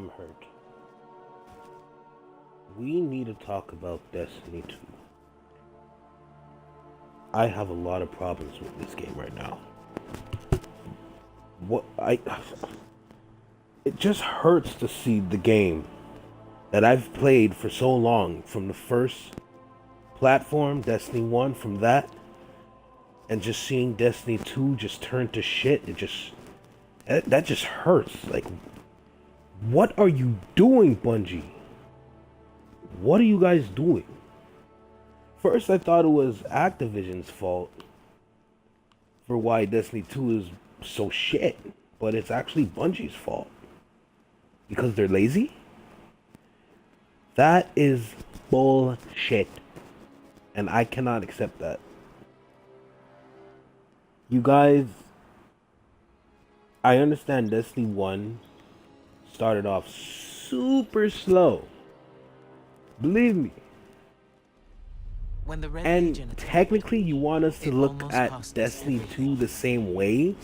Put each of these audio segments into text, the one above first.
I'm hurt. We need to talk about Destiny 2. I have a lot of problems with this game right now. It just hurts to see the game that I've played for so long, from the first platform, Destiny 1, from that, and just seeing Destiny 2 just turn to shit. That just hurts. Like, what are you doing, Bungie? What are you guys doing? First, I thought it was Activision's fault for why Destiny 2 is so shit, but it's actually Bungie's fault because they're lazy. That is bullshit, and I cannot accept that. You guys, I understand Destiny 1 started off super slow. Believe me. When the Red And Legion technically you want us to look at cost us Destiny 2 everything. the same way?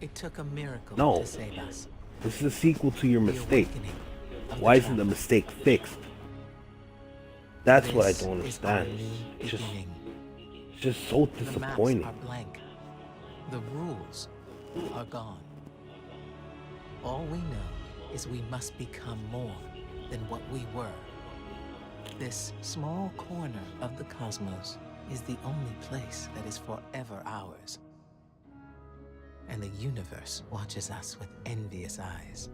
It took a miracle No. to save us. This is a sequel to your The mistake. awakening of Why the isn't the Traveler. mistake fixed? That's what I This don't is our understand. new It's beginning. just so The maps disappointing. are blank. The rules are gone. All we know is we must become more than what we were. This small corner of the cosmos is the only place that is forever ours. And the universe watches us with envious eyes.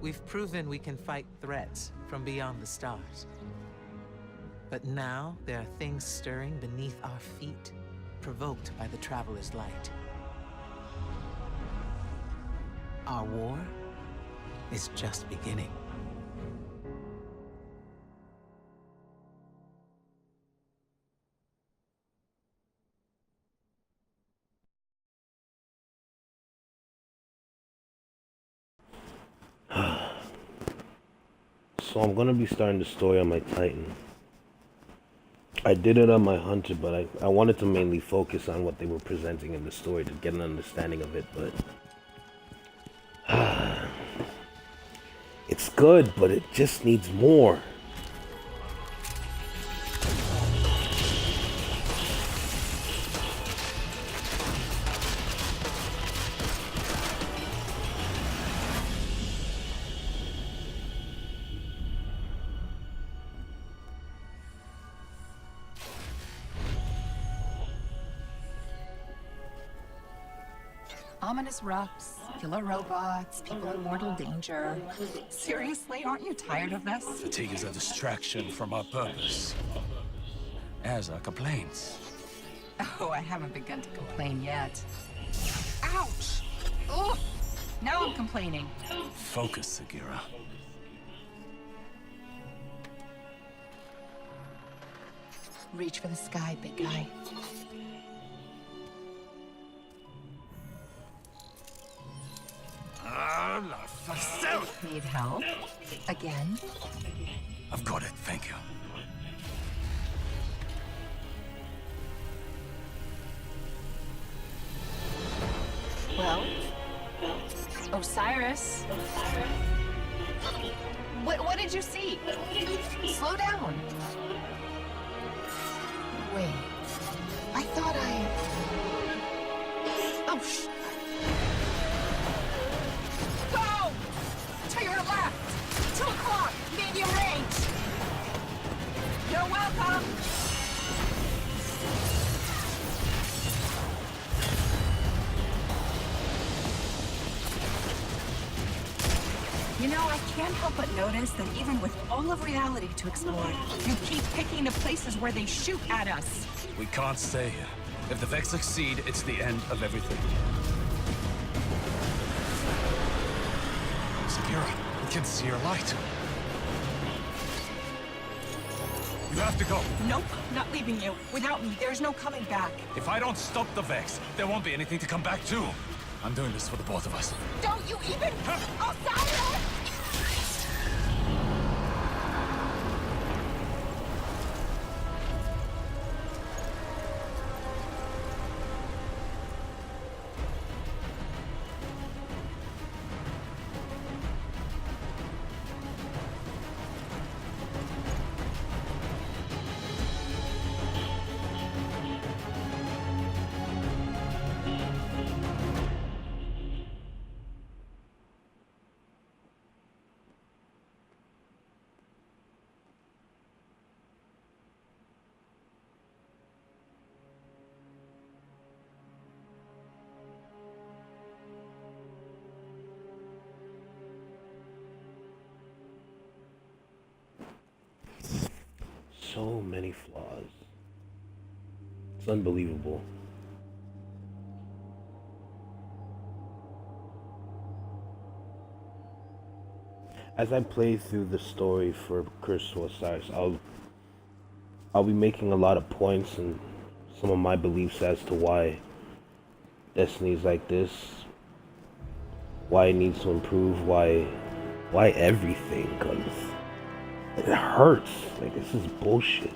We've proven we can fight threats from beyond the stars. But now there are things stirring beneath our feet, provoked by the Traveler's light. Our war is just beginning. So I'm gonna be starting the story on my Titan. I did it on my Hunter, but I wanted to mainly focus on what they were presenting in the story to get an understanding of it, but it's good, but it just needs more. Ominous rocks, killer robots, people in mortal danger. Seriously, aren't you tired of this? Fatigue is a distraction from our purpose, as are complaints. Oh, I haven't begun to complain yet. Ouch! Ugh! Now I'm complaining. Focus, Sagira. Reach for the sky, big guy. Need help? Again? I've got it, thank you. Well? Osiris? What did you see? Slow down. Wait. I thought Oh, Go! To your left! 2 o'clock! Medium range! You're welcome! You know, I can't help but notice that even with all of reality to explore, you keep picking the places where they shoot at us. We can't stay here. If the Vex succeed, it's the end of everything. Sagira, we can see your light. You have to go. Nope, not leaving you. Without me, there's no coming back. If I don't stop the Vex, there won't be anything to come back to. I'm doing this for the both of us. Don't you even... Osiris! so many flaws. It's unbelievable. As I play through the story for Curse of Osiris, I'll be making a lot of points and some of my beliefs as to why Destiny's like this, why it needs to improve, why everything, cause it hurts. Like, this is bullshit.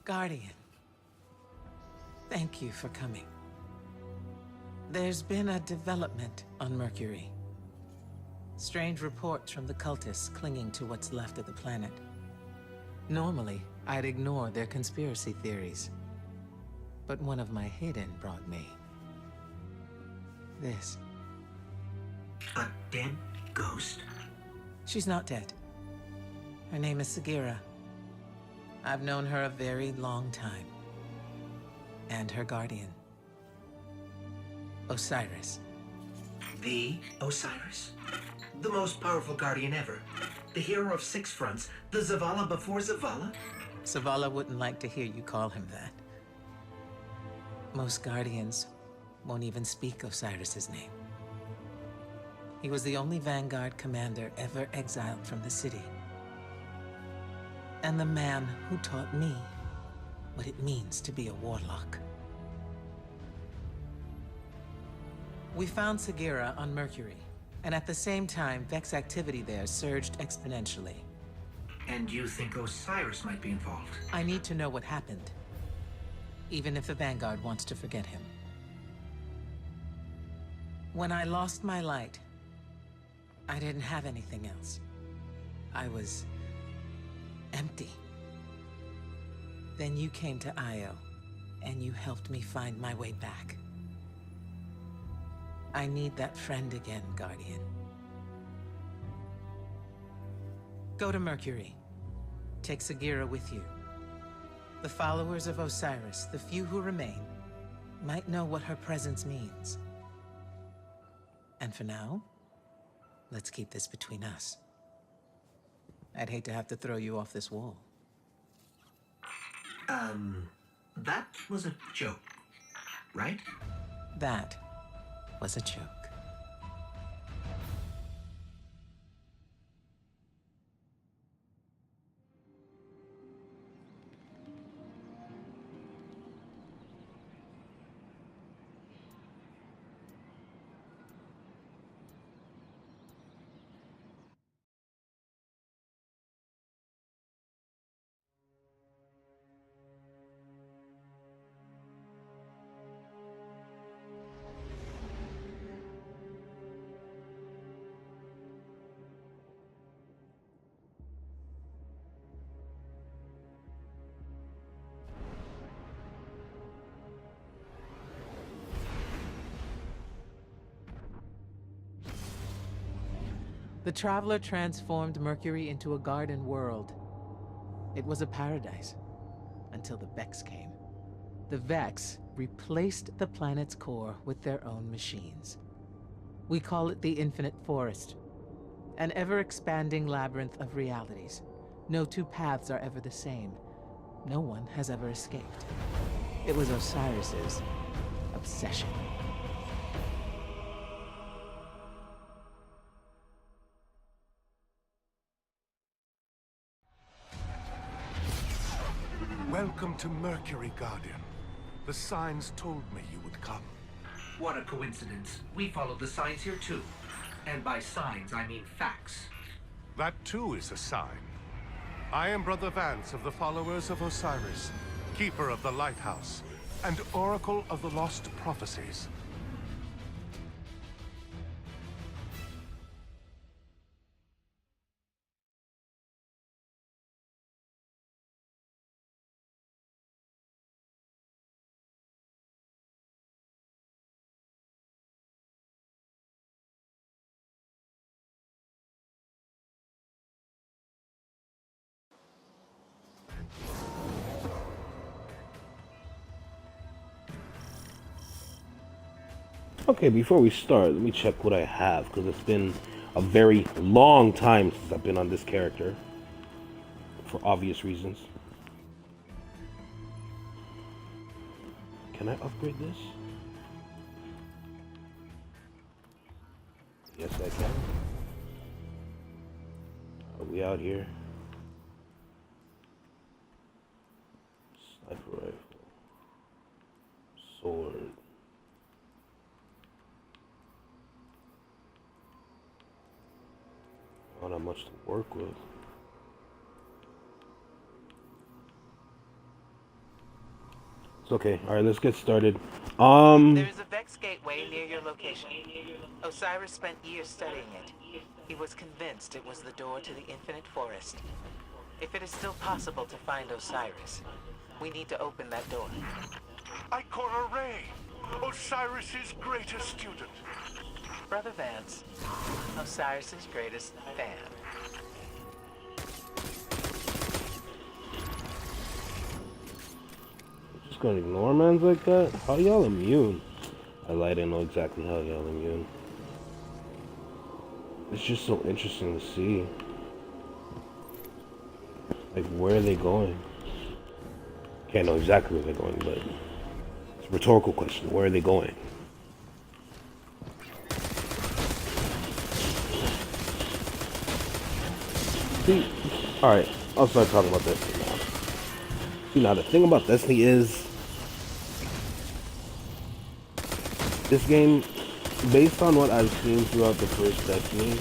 Guardian, thank you for coming. There's been a development on Mercury. Strange reports from the cultists clinging to what's left of the planet. Normally, I'd ignore their conspiracy theories. But one of my hidden brought me this. A dead ghost? She's not dead. Her name is Sagira. I've known her a very long time. And her guardian, Osiris. The Osiris? The most powerful guardian ever. The hero of six fronts. The Zavala before Zavala? Zavala wouldn't like to hear you call him that. Most guardians won't even speak Osiris's name. He was the only Vanguard commander ever exiled from the city. And the man who taught me what it means to be a warlock. We found Sagira on Mercury, and at the same time, Vex activity there surged exponentially. And you think Osiris might be involved? I need to know what happened, even if the Vanguard wants to forget him. When I lost my light, I didn't have anything else. I was empty. Then you came to Io, and you helped me find my way back. I need that friend again, Guardian. Go to Mercury. Take Sagira with you. The followers of Osiris, the few who remain, might know what her presence means. And for now, let's keep this between us. I'd hate to have to throw you off this wall. That was a joke, right? That was a joke. The Traveler transformed Mercury into a garden world. It was a paradise, until the Vex came. The Vex replaced the planet's core with their own machines. We call it the Infinite Forest, an ever-expanding labyrinth of realities. No two paths are ever the same. No one has ever escaped. It was Osiris's obsession. Welcome to Mercury, Guardian. The signs told me you would come. What a coincidence. We followed the signs here too. And by signs, I mean facts. That too is a sign. I am Brother Vance of the followers of Osiris, Keeper of the Lighthouse, and Oracle of the Lost Prophecies. Okay, before we start, let me check what I have, because it's been a very long time since I've been on this character. For obvious reasons. Can I upgrade this? Yes, I can. Are we out here? Sniper rifle. Sword. Not much to work with. It's okay. All right, let's get started. There is a Vex gateway near your location. Osiris spent years studying it. He was convinced it was the door to the infinite forest. If it is still possible to find Osiris, we need to open that door. Ikora Ray, Osiris's greatest student. Brother Vance, Osiris's greatest fan. Just gonna ignore mans like that? How y'all immune? I lied, I know exactly how y'all immune. It's just so interesting to see. Like, where are they going? Can't know exactly where they're going, but it's a rhetorical question. Where are they going? See, alright, I'll start talking about Destiny now. See, now the thing about Destiny is, this game, based on what I've seen throughout the first Destiny,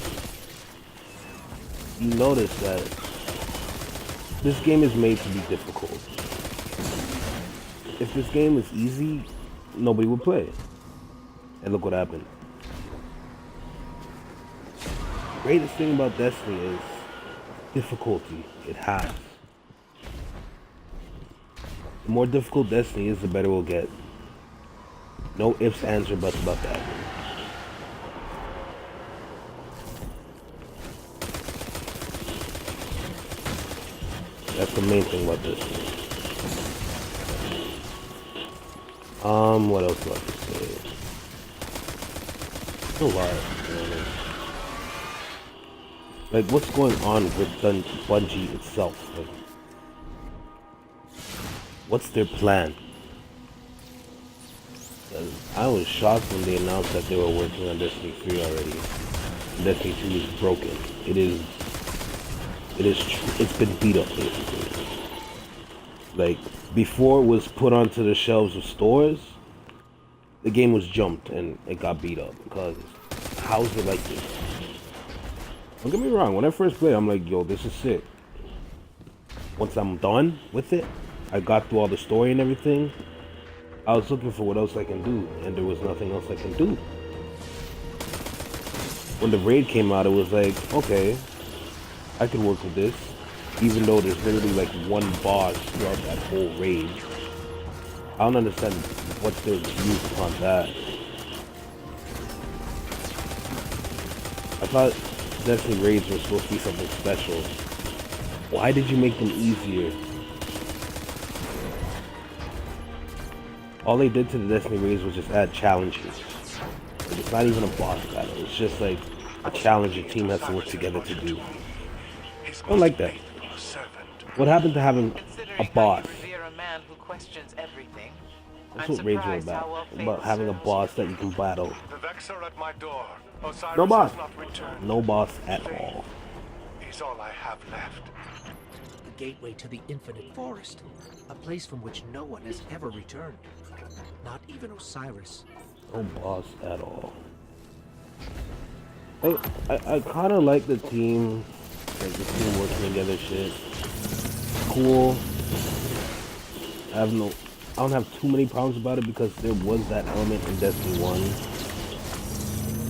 you notice that this game is made to be difficult. If this game was easy, nobody would play it. And look what happened. The greatest thing about Destiny is difficulty it has. The more difficult Destiny is, the better we'll get. No ifs, ands, or buts about that. That's the main thing about this. What else do I have to say? A lot. Like, what's going on with Bungie itself? Like, what's their plan? I was shocked when they announced that they were working on Destiny 3 already. Destiny 2 is broken. It's been beat up basically. Like, before it was put onto the shelves of stores, the game was jumped and it got beat up because how is it like this? Don't get me wrong, when I first played, I'm like, yo, this is sick. Once I'm done with it, I got through all the story and everything, I was looking for what else I can do, and there was nothing else I can do. When the raid came out, it was like, okay, I can work with this, even though there's literally like one boss throughout that whole raid. I don't understand what's their views upon that. I thought Destiny raids were supposed to be something special. Why did you make them easier? All they did to the Destiny raids was just add challenges. Like, it's not even a boss battle. It's just like a challenge your team has to work together to do. I don't like that. What happened to having a boss? That's what raids are about having a boss that you can battle. The Vex are at my door. Osiris No boss. has not returned. No boss at all. He's all I have left. The gateway to the infinite forest, a place from which no one has ever returned. Not even Osiris. No boss at all. I kind of like the team, like the team working together shit. Cool. I don't have too many problems about it because there was that element in Destiny 1.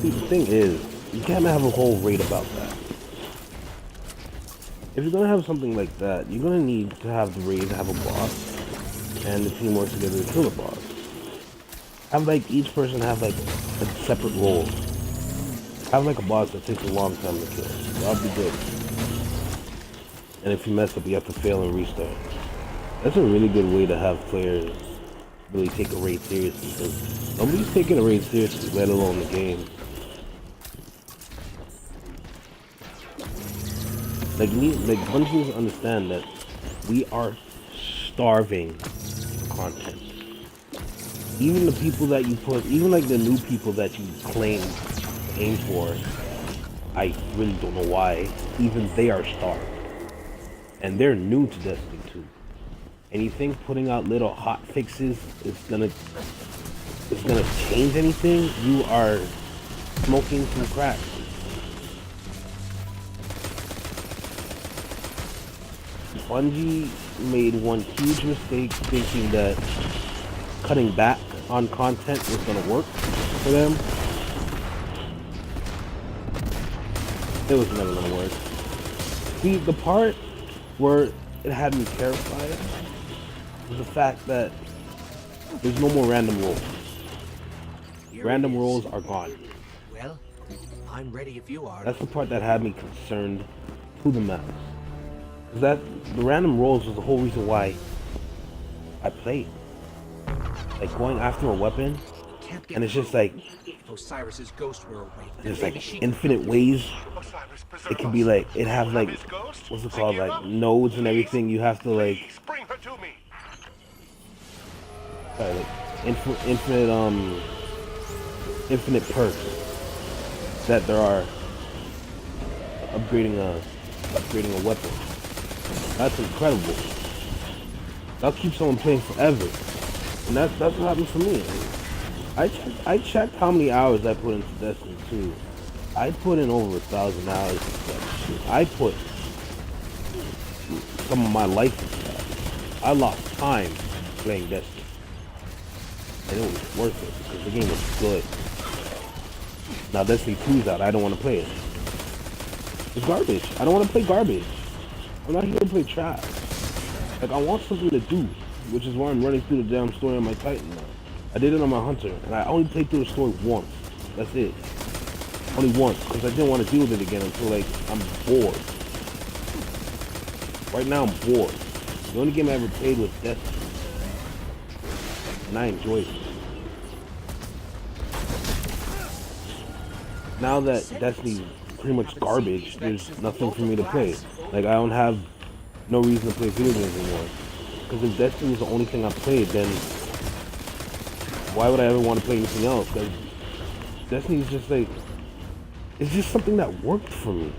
See, the thing is, you can't have a whole raid about that. If you're gonna have something like that, you're gonna need to have the raid have a boss, and the team works together to kill the boss. Have like each person have like a separate role. Have like a boss that takes a long time to kill. That'll be good. And if you mess up, you have to fail and restart. That's a really good way to have players really take a raid seriously, because nobody's taking a raid seriously, let alone the game. Like Bungie needs to understand that we are starving for content. Even the people that you put, even like the new people that you aim for, I really don't know why, even they are starved. And they're new to Destiny 2. And you think putting out little hot fixes is gonna change anything? You are smoking some crack. Bungie made one huge mistake thinking that cutting back on content was gonna work for them. It was never gonna work. See, the part where it had me terrified was the fact that there's no more random rolls. Random rolls are gone. Well, I'm ready if you are. That's the part that had me concerned to the max. Cause the random rolls was the whole reason why I played. Like going after a weapon, and it's just like Osiris's ghost were awake. there's like infinite ways. It can be like it have like what's it called, like nodes and everything. You have to like infinite perks that there are upgrading a weapon. That's incredible. That'll keep someone playing forever. And that's what happened for me. I checked how many hours I put into Destiny 2. I put in over 1,000 hours into that shit. I put some of my life into that. I lost time playing Destiny. And it was worth it because the game was good. Now Destiny 2's out, I don't want to play it. It's garbage. I don't want to play garbage. I'm not here to play trash. Like, I want something to do, which is why I'm running through the damn story on my Titan now. I did it on my Hunter, and I only played through the story once. That's it. Only once, because I didn't want to deal with it again until, like, I'm bored. Right now, I'm bored. The only game I ever played was Destiny. And I enjoyed it. Now that Destiny's pretty much garbage, there's nothing for me to play. Like, I don't have no reason to play video games anymore. Because if Destiny was the only thing I played, then why would I ever want to play anything else? Because Destiny is just like, it's just something that worked for me.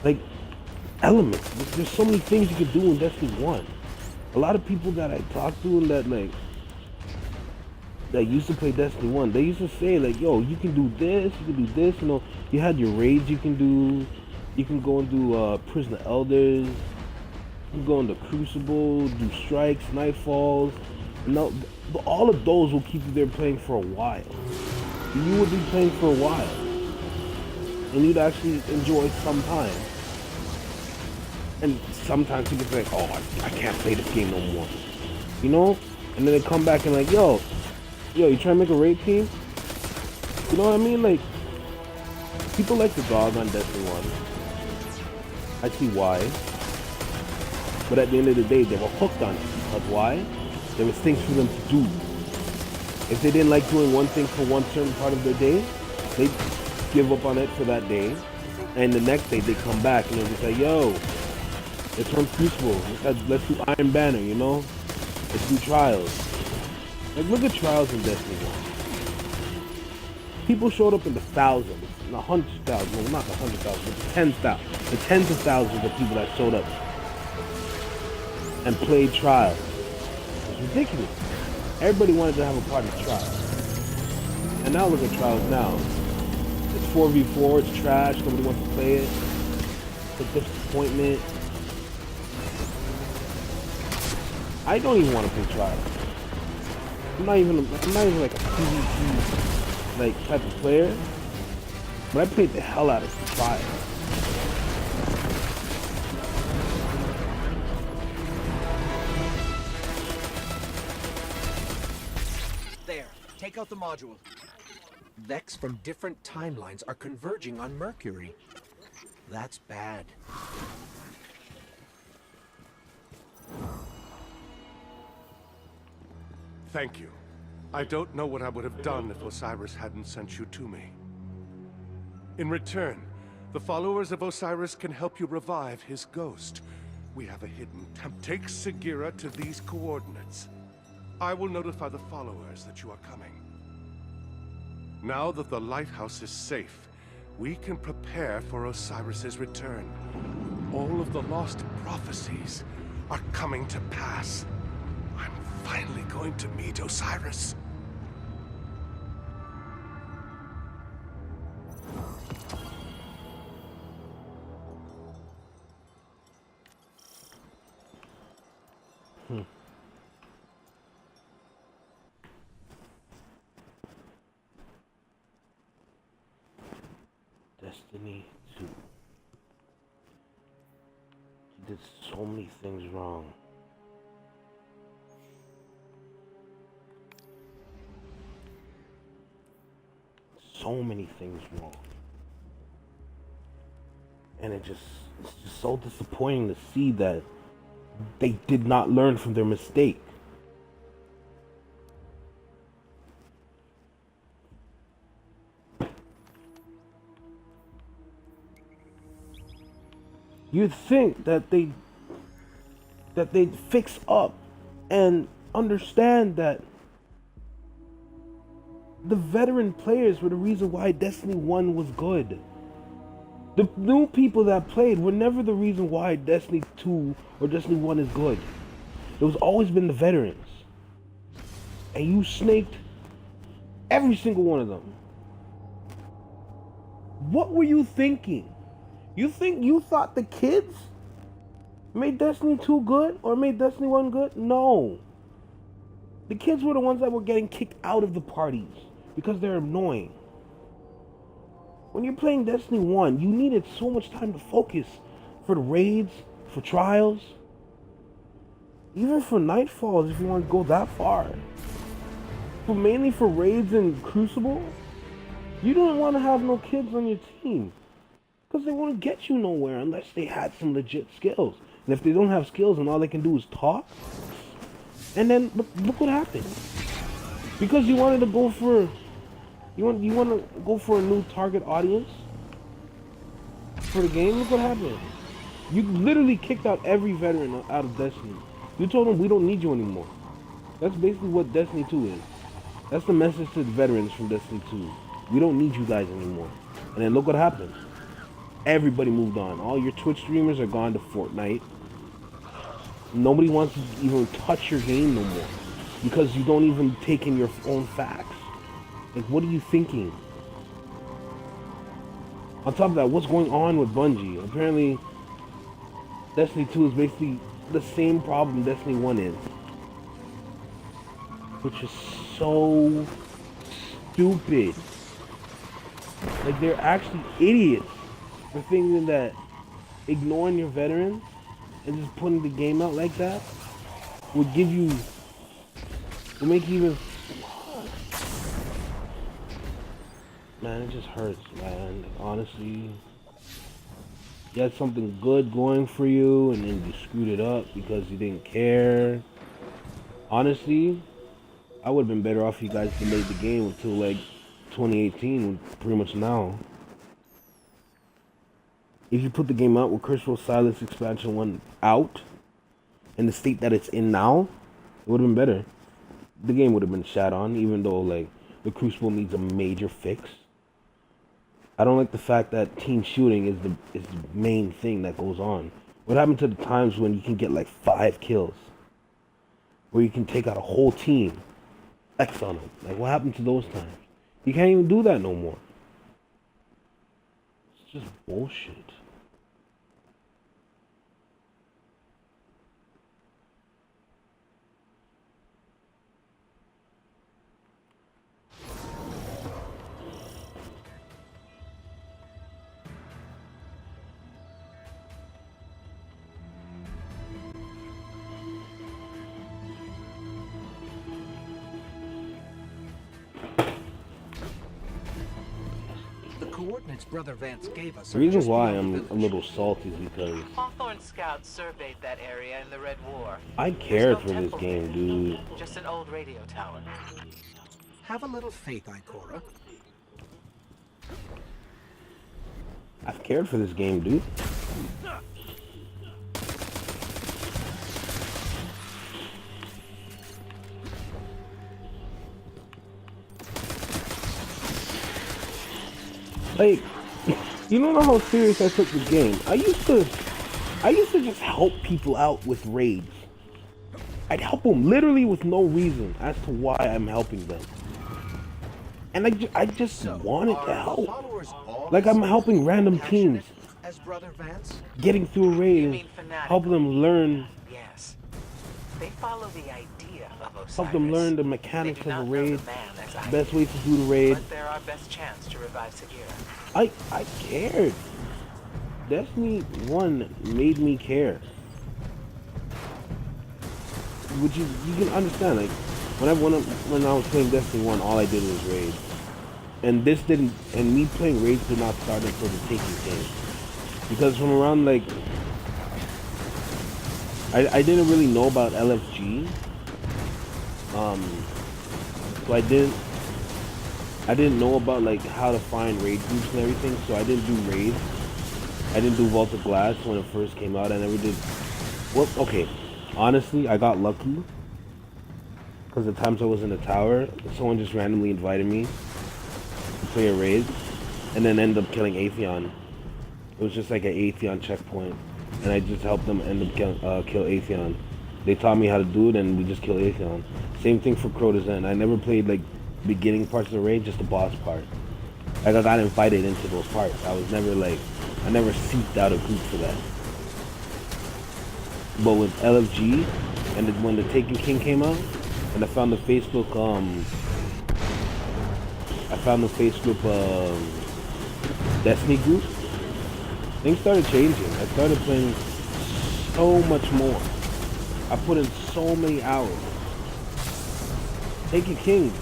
Like, elements. There's so many things you could do in Destiny 1. A lot of people that I talk to and that used to play Destiny 1, they used to say like, yo, you can do this, you know, you had your raids you can do, you can go and do Prisoner Elders, you can go into Crucible, do strikes, nightfalls, and all of those will keep you there playing for a while. You would be playing for a while, and you'd actually enjoy some time. And sometimes people say, oh, I can't play this game no more, you know? And then they come back and like, yo, you trying to make a raid team? You know what I mean? Like, people like to dog on Destiny 1. I see why. But at the end of the day, they were hooked on it. Because why? There was things for them to do. If they didn't like doing one thing for one certain part of their day, they'd give up on it for that day. And the next day, they come back and they'll just say, yo, let's run Crucible. Let's do Iron Banner, you know? Let's do Trials. Like, look at Trials in Destiny 1. People showed up in the thousands, in the 100,000, well, not the 100,000, but the tens of thousands of people that showed up and played Trials. It's ridiculous. Everybody wanted to have a part of Trials. And now look at Trials now. It's 4v4, it's trash, nobody wants to play it. It's a disappointment. I don't even want to play Trials. I'm not even like a PvP like type of player, but I played the hell out of Trials. There, take out the module. Vex from different timelines are converging on Mercury. That's bad. Thank you. I don't know what I would have done if Osiris hadn't sent you to me. In return, the followers of Osiris can help you revive his ghost. We have a hidden temple. Take Sagira to these coordinates. I will notify the followers that you are coming. Now that the lighthouse is safe, we can prepare for Osiris's return. All of the lost prophecies are coming to pass. I'm finally going to meet Osiris. Destiny 2. He did so many things wrong. So many things wrong. And it's just so disappointing to see that they did not learn from their mistake. You'd think that they'd fix up and understand that the veteran players were the reason why Destiny 1 was good. The new people that played were never the reason why Destiny 2 or Destiny 1 is good. It was always been the veterans. And you snaked every single one of them. What were you thinking? You thought the kids made Destiny 2 good or made Destiny 1 good? No. The kids were the ones that were getting kicked out of the parties because they're annoying. When you're playing Destiny 1, you needed so much time to focus for the raids, for trials, even for Nightfalls if you want to go that far. But mainly for raids and Crucible, you don't want to have no kids on your team. Because they won't get you nowhere unless they had some legit skills. And if they don't have skills and all they can do is talk, and then look what happened. Because you wanted to go for, you want to go for a new target audience for the game. Look what happened. You literally kicked out every veteran out of Destiny. You told them we don't need you anymore. That's basically what Destiny 2 is. That's the message to the veterans from Destiny 2. We don't need you guys anymore. And then look what happened. Everybody moved on. All your Twitch streamers are gone to Fortnite. Nobody wants to even touch your game no more. Because you don't even take in your own facts. Like, what are you thinking? On top of that, what's going on with Bungie? Apparently, Destiny 2 is basically the same problem Destiny 1 is. Which is so stupid. Like, they're actually idiots. For thinking that ignoring your veterans and just putting the game out like that would make you even. Man, it just hurts, man. Honestly, you had something good going for you and then you screwed it up because you didn't care. Honestly, I would have been better off if you guys delayed the game until like 2018, pretty much now. If you put the game out with Crystal Silence Expansion 1 out, in the state that it's in now, it would have been better. The game would have been shat on, even though, like, the Crucible needs a major fix. I don't like the fact that team shooting is the main thing that goes on. What happened to the times when you can get, like, 5 kills? Where you can take out a whole team. X on them. Like, what happened to those times? You can't even do that no more. It's just bullshit. Coordinates Brother Vance gave us. The reason why I'm a little salty is because Hawthorne scouts surveyed that area in the Red War. I There's cared no for this temple game, there, dude. just an old radio tower. Have a little faith, Ikora. I've cared for this game, dude. Like, you don't know how serious I took this game. I used to just help people out with raids. I'd help them literally with no reason as to why I'm helping them. And I just wanted to help. Like, I'm helping random teams As Brother Vance? getting through a You raid and mean fanatical? help them learn, Yes. They follow the idea of Osiris. help them learn the They mechanics do of a not know raid, the man as I best do. way to do the raid. But they're our best chance to revive Sagira. I cared. Destiny 1 made me care. Which you can understand, like when I was playing Destiny 1, all I did was raid. And me playing raids did not start until the Taken King. Because from around like I didn't really know about LFG. So I didn't know about like how to find raid groups and everything, so I didn't do raids. I didn't do Vault of Glass when it first came out. I never did. Well, okay. Honestly, I got lucky because the times I was in the tower, someone just randomly invited me to play a raid, and then ended up killing Atheon. It was just like an Atheon checkpoint, and I just helped them end up kill Atheon. They taught me how to do it, and we just killed Atheon. Same thing for Crota's End. I never played like beginning parts of the raid, just the boss part. Like I got invited into those parts. I never seeked out a group for that. But with LFG, and when the Taken King came out, and I found the Facebook Destiny group, things started changing. I started playing so much more. I put in so many hours. Taken King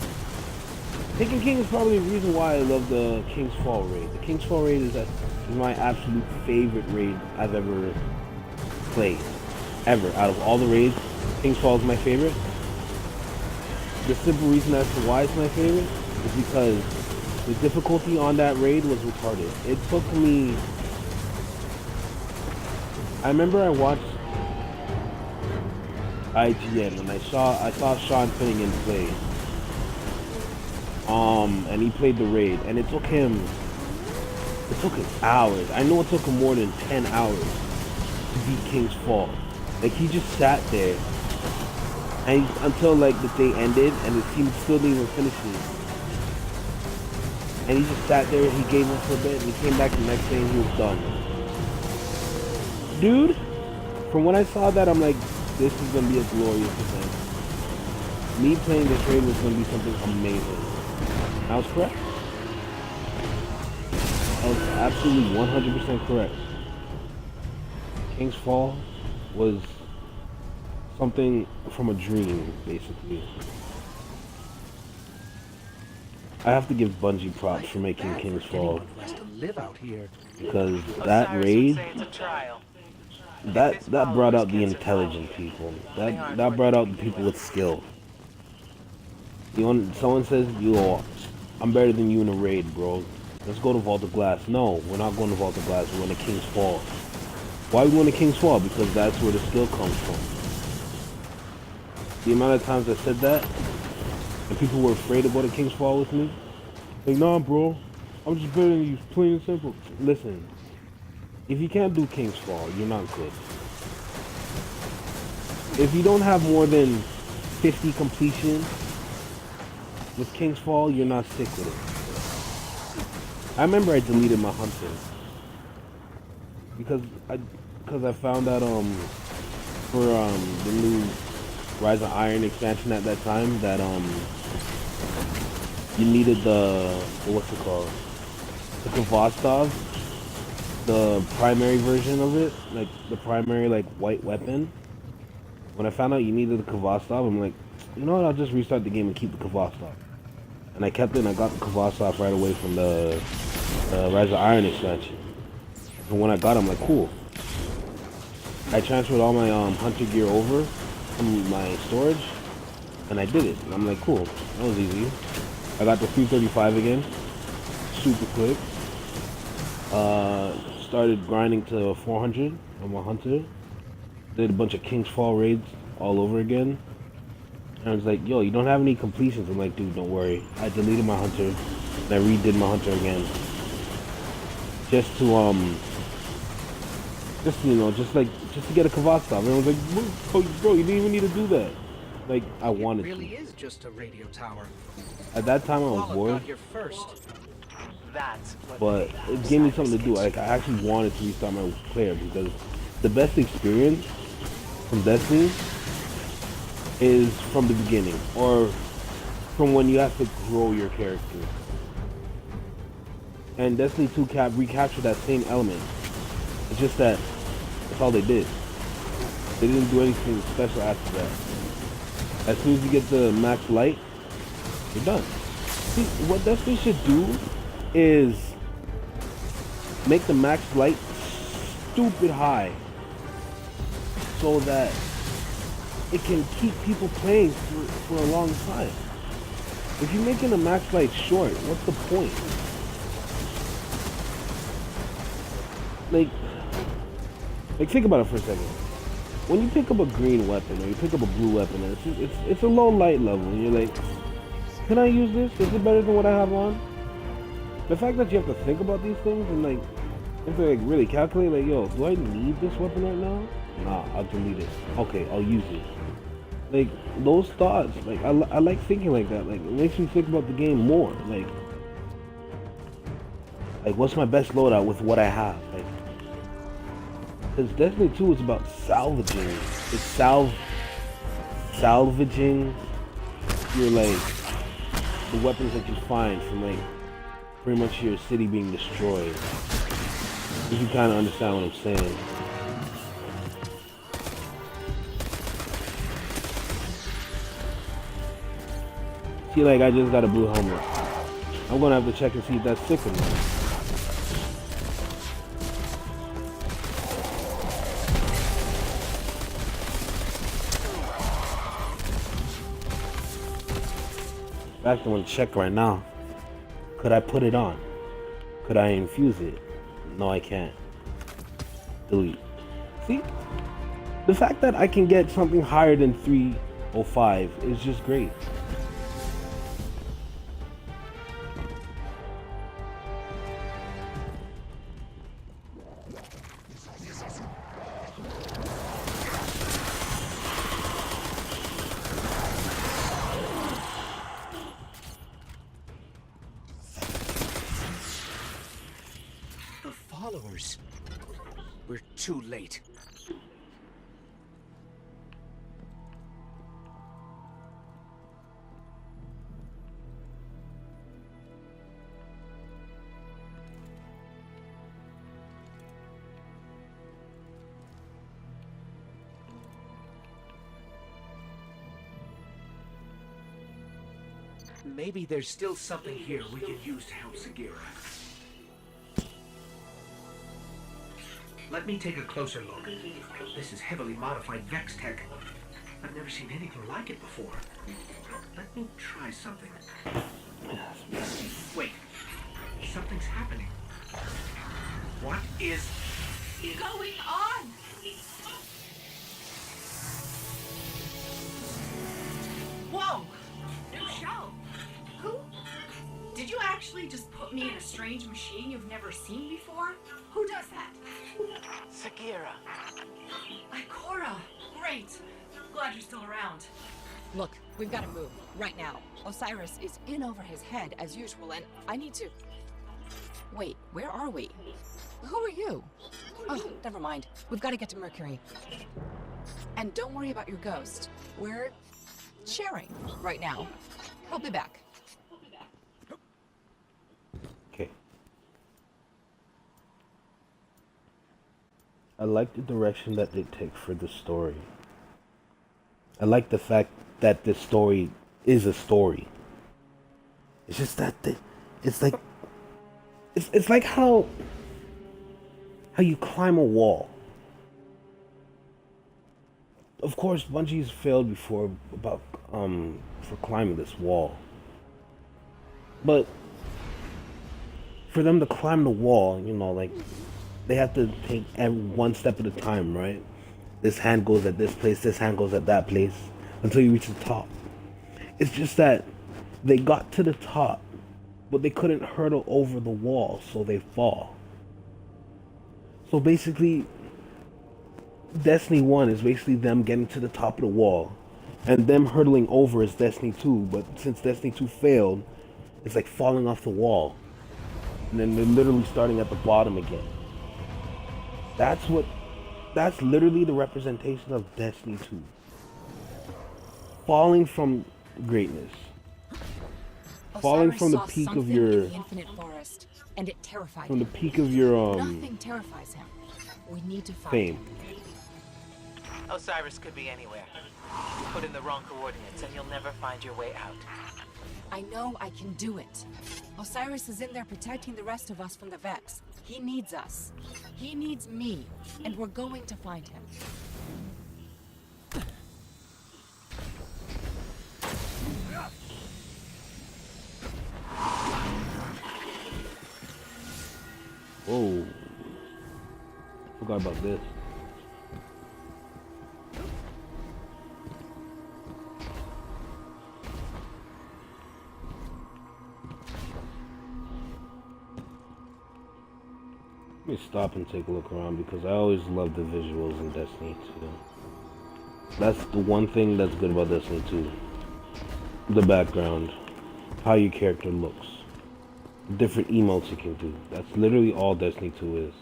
is probably the reason why I love the King's Fall raid. The King's Fall raid is my absolute favorite raid I've ever played. Ever. Out of all the raids, King's Fall is my favorite. The simple reason as to why it's my favorite is because the difficulty on that raid was retarded. It took me... I remember I watched IGN and I saw Sean Finnegan play. And he played the raid, and it took him hours. I know it took him more than 10 hours to beat King's Fall. Like, he just sat there, and until like the day ended, and the team still didn't even finish it. And he just sat there, and he gave up for a bit, and he came back the next day, and he was done. Dude, from when I saw that, I'm like, this is gonna be a glorious event. Me playing this raid was gonna be something amazing. I was correct. I was absolutely 100% correct. King's Fall was something from a dream, basically. I have to give Bungie props for making King's Fall, Live out here. because that Osiris would raid, say it's a trial. that brought out the intelligent people. That brought out the people with skill. Someone says, yo, I'm better than you in a raid, bro. Let's go to Vault of Glass. No, we're not going to Vault of Glass. We're going to King's Fall. Why are we going to King's Fall? Because that's where the skill comes from. The amount of times I said that, and people were afraid of going to King's Fall with me. Like, nah, bro. I'm just better than you. Plain and simple. Listen. If you can't do King's Fall, you're not good. If you don't have more than 50 completion with King's Fall, you're not sick with it. I remember I deleted my hunting because I found out for the new Rise of Iron expansion at that time that you needed the Kvostov, the primary version of it, like the primary like white weapon. When I found out you needed the Kvostov, I'm like, you know what? I'll just restart the game and keep the Kvostov. And I kept it, and I got the Kvostov right away from the Rise of Iron expansion. And when I got it, I'm like, cool. I transferred all my hunter gear over, from my storage, and I did it. And I'm like, cool, that was easy. I got the 335 again, super quick. Started grinding to 400 on my hunter. Did a bunch of King's Fall raids all over again. And I was like, yo, you don't have any completions. I'm like, dude, don't worry. I deleted my hunter and I redid my hunter again. Just to just to get a Kavak stop. And I was like, bro, you didn't even need to do that. Like, I wanted It really to. is just a radio tower. At that time I was Apollo bored, got here first. That's what but made it gave me something to do. Osiris Like, I actually wanted to restart my player because the best experience from Destiny is from the beginning, or from when you have to grow your character. And Destiny 2 recaptured that same element. It's just that that's all they did. They didn't do anything special after that. As soon as you get the max light, you're done. See, what Destiny should do is make the max light stupid high so that it can keep people playing for a long time. If you're making the max light short, what's the point? Like think about it for a second. When you pick up a green weapon or you pick up a blue weapon, it's a low light level, and you're like, can I use this? Is it better than what I have on? The fact that you have to think about these things and like, you have to like really calculate, like, yo, do I need this weapon right now? Nah, I'll delete it. Okay, I'll use it. Like, those thoughts, like, I like thinking like that. Like, it makes me think about the game more. Like what's my best loadout with what I have? Like, because Destiny 2 is about salvaging. It's salvaging your, like, the weapons that you find from, like, pretty much your city being destroyed. If you kind of understand what I'm saying. See, like, I just got a blue helmet. I'm gonna have to check and see if that's sick or not. In fact, I want to check right now. Could I put it on? Could I infuse it? No, I can't. Delete. See? The fact that I can get something higher than 305 is just great. The followers. We're too late. Maybe there's still something here we could use to help Sagira. Let me take a closer look. This is heavily modified Vex tech. I've never seen anything like it before. Let me try something. Wait. Something's happening. What is Going on? Whoa! New show. Who? Did you actually just put me in a strange machine you've never seen before? Who does that? Sagira. Ikora. Great. Glad you're still around. Look, we've got to move, right now. Osiris is in over his head, as usual, and I need to... Wait, where are we? Who are you? Oh, never mind. We've got to get to Mercury. And don't worry about your ghost. We're sharing right now. I'll be back. Okay. I like the direction that they take for the story. I like the fact that this story is a story. It's just that it's like it's like how you climb a wall. of course, Bungie's failed before about for climbing this wall, but for them to climb the wall, you know, like they have to take one step at a time, right? This hand goes at this place, this hand goes at that place, until you reach the top. It's just that they got to the top, but they couldn't hurdle over the wall, so they fall. So basically, Destiny 1 is basically them getting to the top of the wall, and them hurdling over is Destiny 2, but since Destiny 2 failed, it's like falling off the wall. And then they're literally starting at the bottom again. That's literally the representation of Destiny 2. Falling from greatness. Falling Osiris from the saw peak of something your in the infinite forest, and it terrified from the him. peak of your Nothing terrifies him. We need to find fame. him. Osiris could be anywhere. Put in the wrong coordinates and you'll never find your way out. I know I can do it. Osiris is in there protecting the rest of us from the Vex. He needs us. He needs me, and we're going to find him. Whoa. Forgot about this. Let me stop and take a look around because I always love the visuals in Destiny 2. That's the one thing that's good about Destiny 2. The background. How your character looks. Different emotes you can do. That's literally all Destiny 2 is.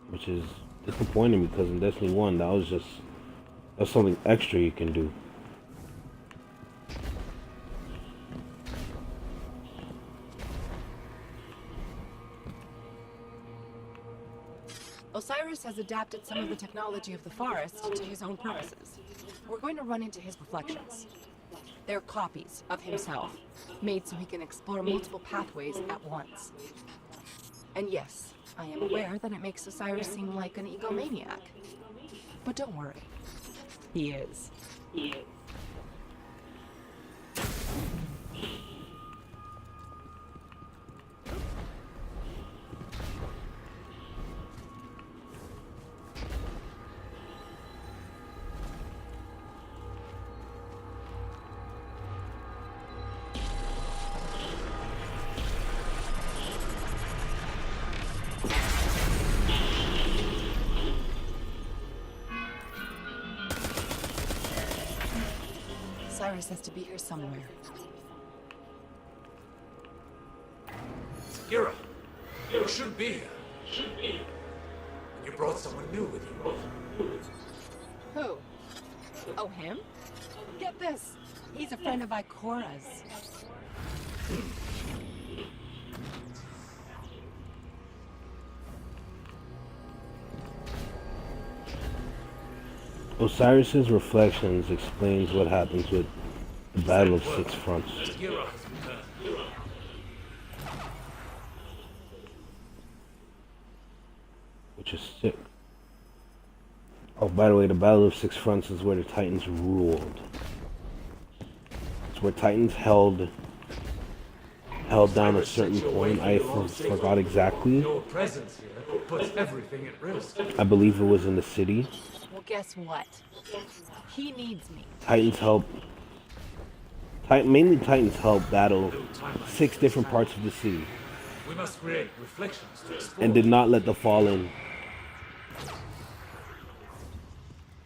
Which is disappointing because in Destiny 1 that's something extra you can do. Osiris has adapted some of the technology of the forest to his own purposes. We're going to run into his reflections. They're copies of himself, made so he can explore multiple pathways at once. And yes, I am aware that it makes Osiris seem like an egomaniac. But don't worry. He is. Osiris has to be here somewhere. Kira, you should be here. You brought someone new with you. Who? Oh, him? Get this. He's a friend of Ikora's. Osiris's reflections explains what happens with the Battle of Six Fronts. Kira has returned. Which is sick. Oh, by the way, the Battle of Six Fronts is where the Titans ruled. It's where Titans held down a certain point. I forgot exactly. Your presence here puts everything at risk. I believe it was in the city. Well, guess what? He needs me. Titans help. Mainly Titans help battle 6 different parts of the city, We must create reflections to explore. and did not let the Fallen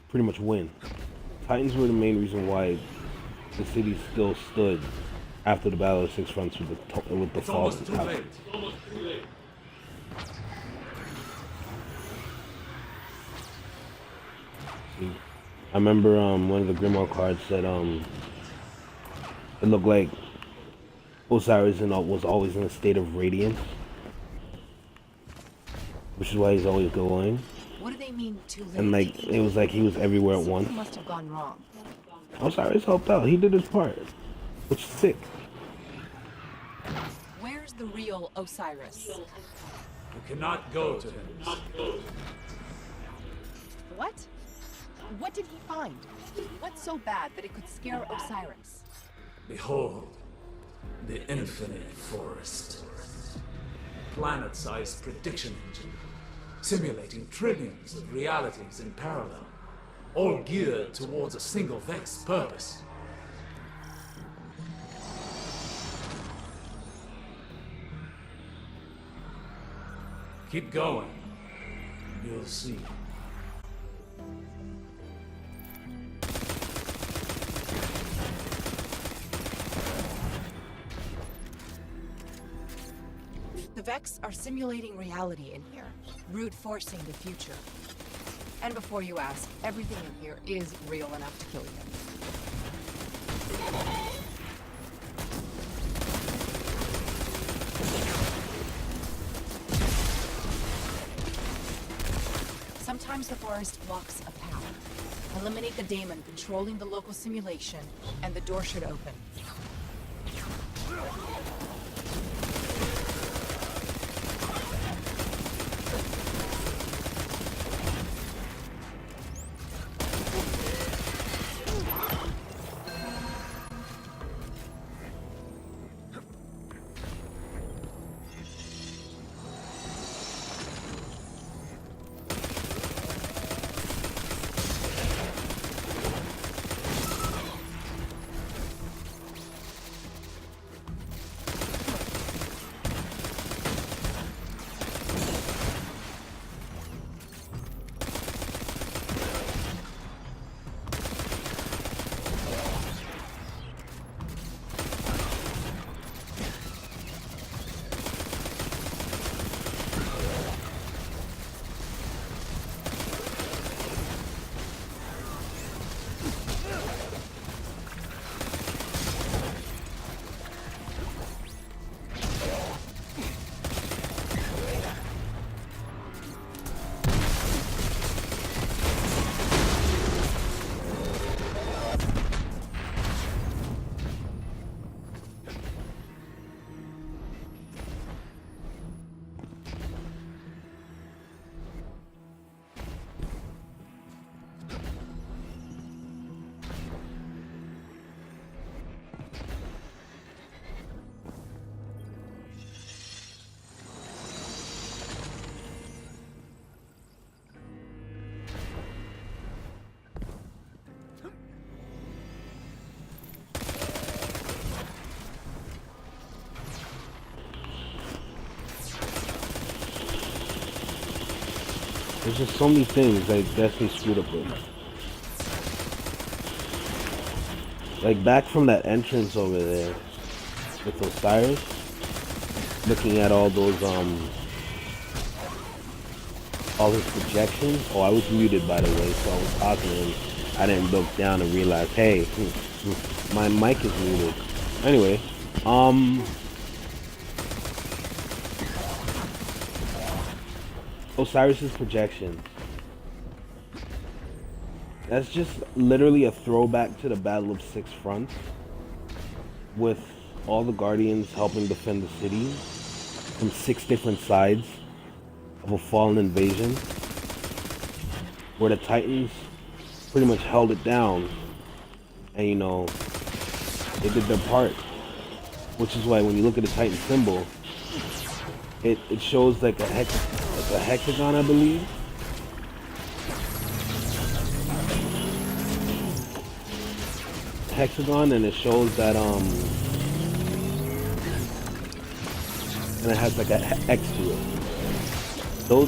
pretty much win. Titans were the main reason why the city still stood after the Battle of Six Fronts with the It's Fallen. almost too late. I remember one of the Grimoire cards said it looked like Osiris was always in a state of radiance, which is why he's always glowing. What do they mean too late? And like it was like he was everywhere at once. Something must have gone wrong. Osiris helped out. He did his part, which is sick. Where's the real Osiris? You cannot go to him. What? What did he find? What's so bad that it could scare Osiris? Behold, the infinite forest. Planet-sized prediction engine, simulating trillions of realities in parallel, all geared towards a single Vex purpose. Keep going. You'll see. The Vex are simulating reality in here, brute forcing the future. And before you ask, everything in here is real enough to kill you. Sometimes the forest blocks a path. Eliminate the daemon controlling the local simulation, and the door should open. There's just so many things that Destiny screwed up with. Like back from that entrance over there with Osiris, looking at all those all his projections. Oh, I was muted by the way, so I was talking to him. I didn't look down and realize, hey, my mic is muted. Anyway, Osiris's projections. That's just literally a throwback to the Battle of Six Fronts, with all the Guardians helping defend the city from 6 different sides of a fallen invasion, where the Titans pretty much held it down, and you know, they did their part, which is why when you look at the Titan symbol, it shows like a hexagon, I believe. Hexagon, and it shows that and it has like a X to it.